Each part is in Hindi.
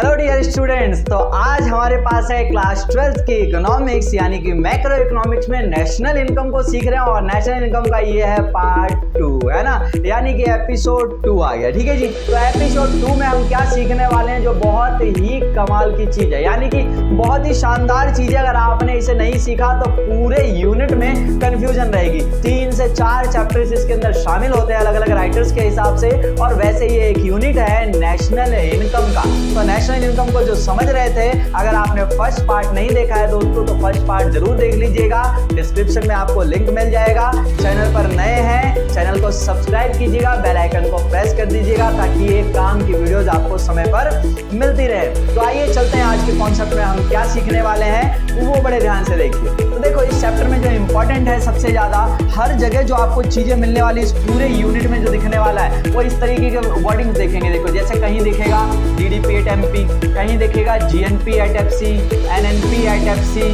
हेलो डियर स्टूडेंट्स, तो आज हमारे पास है क्लास 12th की इकोनॉमिक्स यानी कि मैक्रो इकोनॉमिक्स में नेशनल इनकम को सीख रहे हैं और नेशनल इनकम का ये है पार्ट 2, है ना, यानी कि एपिसोड 2 आ गया। ठीक है जी, तो एपिसोड 2 में हम क्या सीखने वाले हैं जो बहुत ही कमाल की चीज है, यानी कि बहुत ही शानदार चीज है। अगर आपने इसे नहीं सीखा तो पूरे यूनिट में कंफ्यूजन रहेगी। 3 से 4 चैप्टर्स इसके अंदर शामिल होते हैं अलग अलग राइटर्स के हिसाब से, और वैसे ये एक यूनिट है नेशनल इनकम का। तो नेशनल इनकम को जो समझ रहे थे, अगर आपने फर्स्ट पार्ट नहीं देखा है दोस्तों तो फर्स्ट पार्ट जरूर देख लीजिएगा। डिस्क्रिप्शन में आपको लिंक मिल जाएगा। चैनल पर नए हैं, चैनल को सब्सक्राइब कीजिएगा, बेल आइकन को प्रेस कर दीजिएगा ताकि ये काम की वीडियोस आपको समय पर मिलती रहे। तो आइए चलते हैं आज के कॉन्सेप्ट में हम क्या सीखने वाले हैं वो बड़े ध्यान से देखिए। तो देखो, इस चैप्टर में जो इंपॉर्टेंट है सबसे ज्यादा, हर जगह जो आपको चीजें मिलने वाली इस पूरे यूनिट में जो दिखने वाला है वो इस तरीके के वर्डिंग्स देखेंगे। देखो, जैसे कहीं दिखेगा जीडीपी एट एमपी, कहीं दिखेगा GNP at FC, NNP at FC,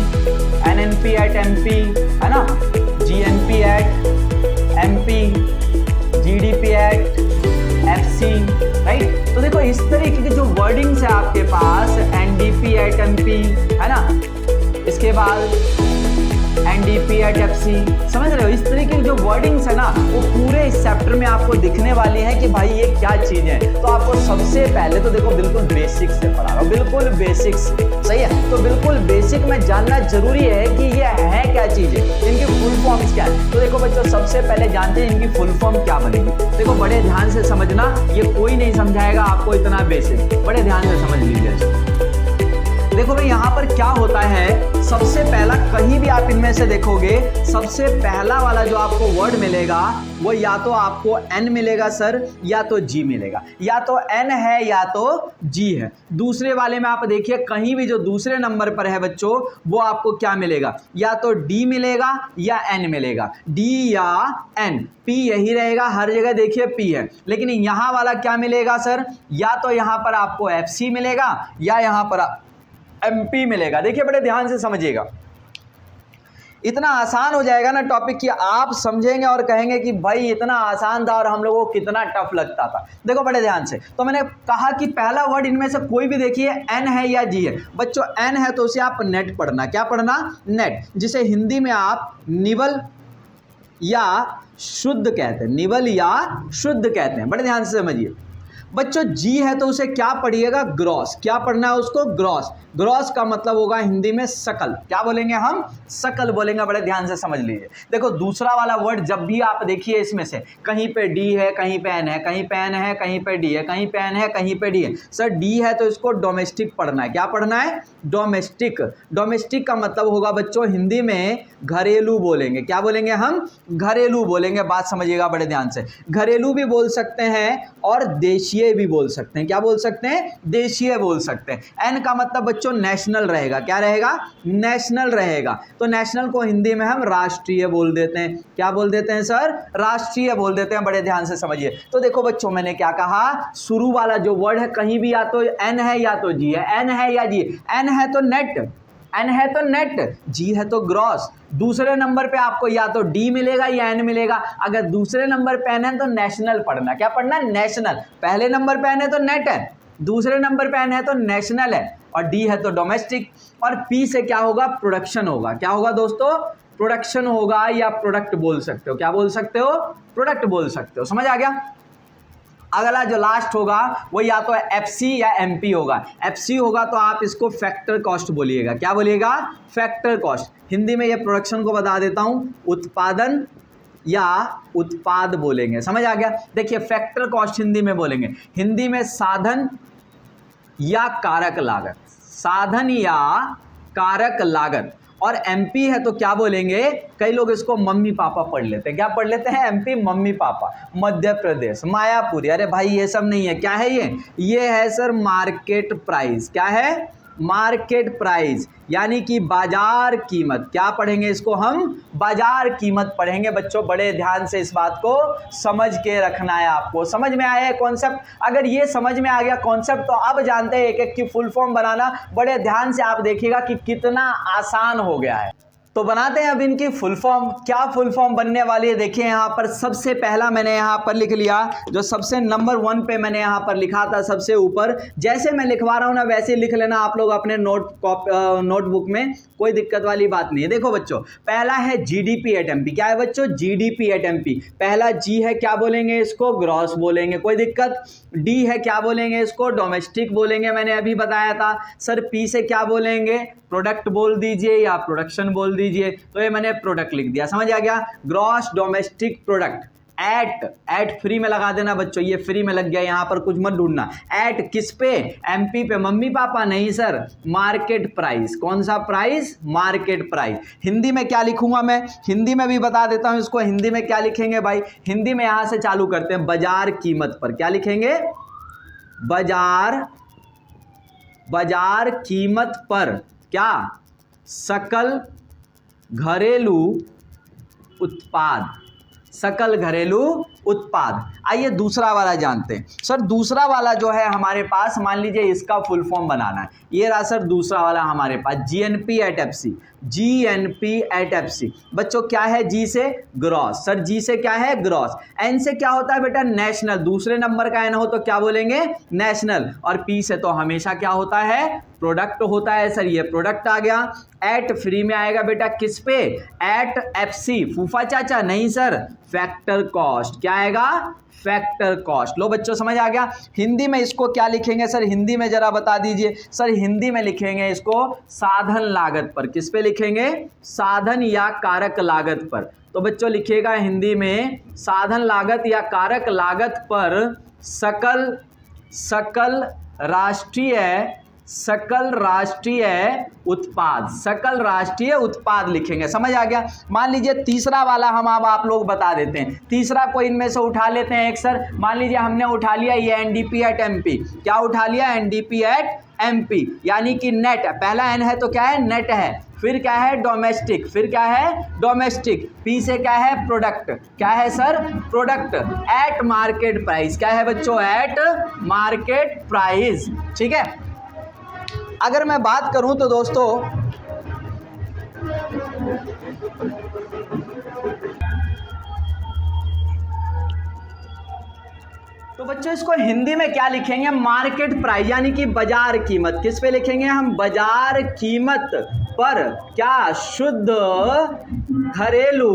NNP at MP, है ना, GNP at MP, GDP at FC, right. तो देखो, इस तरीके के जो वर्डिंग्स है आपके पास, एनडीपी एट एमपी, है ना, इसके बाद एनडीपी एट एफसी, समझ रहे हो। इस तरीके की जो वर्डिंग्स है ना वो पूरे इस चैप्टर में आपको दिखने वाली है कि भाई ये क्या चीज है। तो आपको सबसे पहले तो देखो बिल्कुल बेसिक से पढ़ा रहा हूं, बिल्कुल बेसिक्स, सही है। तो बिल्कुल बेसिक में जानना जरूरी है कि ये है क्या चीज है, इनकी फुल फॉर्म्स क्या है। तो देखो बच्चों, सबसे पहले जानते हैं इनकी फुल फॉर्म क्या बनेगी। देखो बड़े ध्यान से समझना, ये कोई नहीं समझाएगा आपको इतना बेसिक, बड़े ध्यान से समझ लीजिए। देखो भाई, यहाँ पर क्या होता है, सबसे पहला, कहीं भी आप इनमें से देखोगे सबसे पहला वाला जो आपको वर्ड मिलेगा वो या तो आपको एन मिलेगा सर, या तो जी मिलेगा। या तो एन है या तो जी है। दूसरे वाले में आप देखिए, कहीं भी जो दूसरे नंबर पर है बच्चों वो आपको क्या मिलेगा, या तो डी मिलेगा या एन मिलेगा। डी या एन, पी यही रहेगा, हर जगह देखिए पी है। लेकिन यहाँ वाला क्या मिलेगा सर, या तो यहाँ पर आपको एफ सी मिलेगा या यहाँ पर एमपी मिलेगा। देखिए बड़े ध्यान से समझिएगा, इतना आसान हो जाएगा ना टॉपिक कि आप समझेंगे और कहेंगे कि भाई इतना आसान था और हम लोगों को कितना टफ लगता था। देखो बड़े ध्यान से, तो मैंने कहा कि पहला वर्ड इनमें से कोई भी देखिए एन है या जी है। बच्चों एन है तो उसे आप नेट पढ़ना, क्या पढ़ना, नेट, जिसे हिंदी में आप निवल या शुद्ध कहते हैं, निवल या शुद्ध कहते हैं। बड़े ध्यान से समझिए। बच्चों जी है तो उसे क्या पढ़िएगा, ग्रॉस, क्या पढ़ना है उसको, ग्रॉस। ग्रॉस का मतलब होगा हिंदी में सकल, क्या बोलेंगे हम, सकल बोलेंगे। बड़े ध्यान से समझ लीजिए। देखो दूसरा वाला वर्ड जब भी आप देखिए इसमें से, कहीं पे डी है, कहीं पे एन है, कहीं पे एन है, कहीं पे डी है, कहीं पे एन है, कहीं पे डी है। सर डी है तो इसको डोमेस्टिक पढ़ना है, क्या पढ़ना है, डोमेस्टिक। डोमेस्टिक का मतलब होगा बच्चों हिंदी में घरेलू बोलेंगे, क्या बोलेंगे हम, घरेलू बोलेंगे। बात समझिएगा बड़े ध्यान से, घरेलू भी बोल सकते हैं और देशीय भी बोल सकते हैं, क्या बोल सकते हैं, देशीय बोल सकते हैं। एन का मतलब बच्चों नेशनल रहेगा, क्या रहेगा, नेशनल रहेगा। तो नेशनल को हिंदी में हम राष्ट्रीय बोल देते हैं, क्या बोल देते हैं सर, राष्ट्रीय बोल देते हैं। बड़े ध्यान से समझिए। तो देखो बच्चों, मैंने क्या कहा, शुरू वाला जो वर्ड है कहीं भी या तो एन है या तो जी है, एन है या जी। एन है तो नेट, एन है तो नेट, जी है तो ग्रॉस। दूसरे नंबर पे आपको या तो डी मिलेगा या एन मिलेगा। अगर दूसरे नंबर पे एन है तो नेशनल पढ़ना, क्या पढ़ना, नेशनल। पहले नंबर पे एन है तो नेट है, दूसरे नंबर पे एन है तो नेशनल है, और डी है तो डोमेस्टिक। और पी से क्या होगा, प्रोडक्शन होगा। क्या होगा दोस्तों, प्रोडक्शन होगा, या प्रोडक्ट बोल सकते हो, क्या बोल सकते हो, प्रोडक्ट बोल सकते हो। समझ आ गया। अगला जो लास्ट होगा वो या तो एफसी या एमपी होगा। एफसी होगा तो आप इसको फैक्टर कॉस्ट बोलिएगा, क्या बोलिएगा, फैक्टर कॉस्ट। हिंदी में ये प्रोडक्शन को बता देता हूं, उत्पादन या उत्पाद बोलेंगे। समझ आ गया। देखिए फैक्टर कॉस्ट हिंदी में बोलेंगे, हिंदी में साधन या कारक लागत, साधन या कारक लागत। और एमपी है तो क्या बोलेंगे, कई लोग इसको मम्मी पापा पढ़ लेते हैं, क्या पढ़ लेते हैं, MP mummy papa. Madhya Pradesh Mayapuri, अरे भाई ये सब नहीं है, क्या है ये है सर मार्केट प्राइस। क्या है, मार्केट प्राइस, यानी कि बाजार कीमत। क्या पढ़ेंगे इसको हम, बाजार कीमत पढ़ेंगे। बच्चों बड़े ध्यान से इस बात को समझ के रखना है आपको। समझ में आया है कॉन्सेप्ट? अगर ये समझ में आ गया कॉन्सेप्ट तो अब जानते हैं एक एक की फुल फॉर्म बनाना। बड़े ध्यान से आप देखिएगा कि कितना आसान हो गया है। तो बनाते हैं अब इनकी फुल फॉर्म। क्या फुल फॉर्म बनने वाली है देखिए यहाँ पर। सबसे पहला मैंने यहाँ पर लिख लिया, जो सबसे नंबर 1 पे मैंने यहाँ पर लिखा था सबसे ऊपर। जैसे मैं लिखवा रहा हूँ ना वैसे ही लिख लेना आप लोग अपने नोटबुक में, कोई दिक्कत वाली बात नहीं है। देखो बच्चों, पहला है जीडीपी एट एमपी। क्या है बच्चों? GDP at MP. पहला जी है, क्या बोलेंगे इसको? ग्रॉस बोलेंगे, कोई दिक्कत। डी है, क्या बोलेंगे इसको? डोमेस्टिक बोलेंगे, मैंने अभी बताया था। सर पी से क्या बोलेंगे? प्रोडक्ट बोल दीजिए या प्रोडक्शन बोल दीजिए। तो ये मैंने प्रोडक्ट लिख दिया, समझ आ गया? Gross domestic product. At free में लगा देना बच्चों, ये फ्री में लग गया, यहां पर कुछ मत ढूंढना। एट किस पे? एमपी पे। मम्मी पापा नहीं सर, मार्केट प्राइस। कौन सा प्राइस? Market price. हिंदी में क्या लिखूंगा मैं? हिंदी में भी बता देता हूं इसको। हिंदी में क्या लिखेंगे भाई? हिंदी में यहां से चालू करते हैं, बाजार कीमत पर। क्या लिखेंगे? बाजार कीमत पर क्या? सकल घरेलू उत्पाद। सकल घरेलू उत्पाद। आइए दूसरा वाला जानते हैं। सर दूसरा वाला जो है हमारे पास, मान लीजिए इसका फुल फॉर्म बनाना है। ये रहा सर दूसरा वाला हमारे पास, GNP at FC. GNP at FC बच्चों क्या है? जी से ग्रॉस। सर जी से क्या है? ग्रॉस। एन से क्या होता है बेटा? नेशनल। दूसरे नंबर का एन हो तो क्या बोलेंगे? नेशनल। और पी से तो हमेशा क्या होता है? प्रोडक्ट होता है। सर ये प्रोडक्ट आ गया। एट फ्री में आएगा बेटा किस पे? At FC. फूफा चाचा नहीं सर, फैक्टर कॉस्ट। क्या आएगा? Factor cost. लो बच्चों समझ आ गया। हिंदी में इसको क्या लिखेंगे सर? हिंदी में जरा बता दीजिए। सर हिंदी में लिखेंगे इसको साधन लागत पर। किस पे लिखेंगे? साधन या कारक लागत पर। तो बच्चों लिखिएगा हिंदी में साधन लागत या कारक लागत पर सकल राष्ट्रीय उत्पाद। सकल राष्ट्रीय उत्पाद लिखेंगे, समझ आ गया? मान लीजिए तीसरा वाला हम अब आप लोग बता देते हैं। तीसरा कोई इनमें से उठा लेते हैं एक। सर मान लीजिए हमने उठा लिया ये एनडीपी एट एमपी। क्या उठा लिया? एनडीपी एट एमपी, यानी कि नेट। पहला एन है तो क्या है? नेट है। फिर क्या है? डोमेस्टिक। फिर क्या है? डोमेस्टिक। पी से क्या है? प्रोडक्ट। क्या है sir? Product. Eight market price. क्या है बच्चों? Eight market price. ठीक है। अगर मैं बात करूं तो दोस्तों बच्चों इसको हिंदी में क्या लिखेंगे? मार्केट प्राइस, यानी कि बाजार कीमत। किस पे लिखेंगे हम? बाजार कीमत पर क्या? शुद्ध घरेलू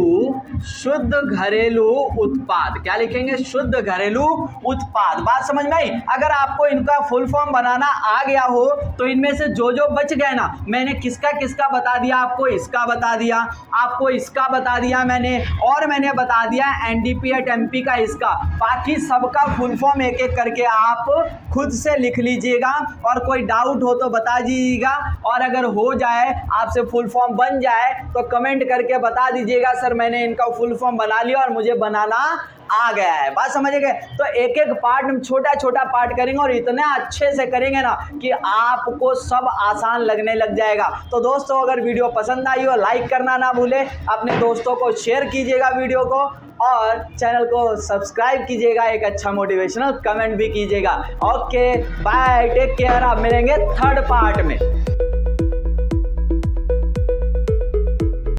उत्पाद। क्या लिखेंगे? शुद्ध घरेलू उत्पाद। बात समझ में आई? अगर आपको इनका फुल फॉर्म बनाना आ गया हो तो इनमें से जो जो बच गए ना, मैंने किसका किसका बता दिया आपको? इसका बता दिया, आपको इसका बता दिया मैंने, और मैंने बता दिया एनडीपी एट एमपी का इसका। बाकी सबका फुल फॉर्म एक एक करके आप खुद से लिख लीजिएगा, और कोई डाउट हो तो बता दीजिएगा। और अगर हो जाए, आपसे फुल फॉर्म बन जाए तो कमेंट करके बता दीजिएगा सर मैंने इनका फुल फॉर्म बना लिया और मुझे बनाना आ गया है। बात समझ गए? तो एक एक पार्ट हम छोटा छोटा पार्ट करेंगे और इतना अच्छे से करेंगे ना कि आपको सब आसान लगने लग जाएगा। तो दोस्तों अगर वीडियो पसंद आई हो लाइक करना ना भूले, अपने दोस्तों को शेयर कीजिएगा वीडियो को, और चैनल को सब्सक्राइब कीजिएगा। एक अच्छा मोटिवेशनल कमेंट भी कीजिएगा। Okay bye, take care. आप मिलेंगे थर्ड पार्ट में।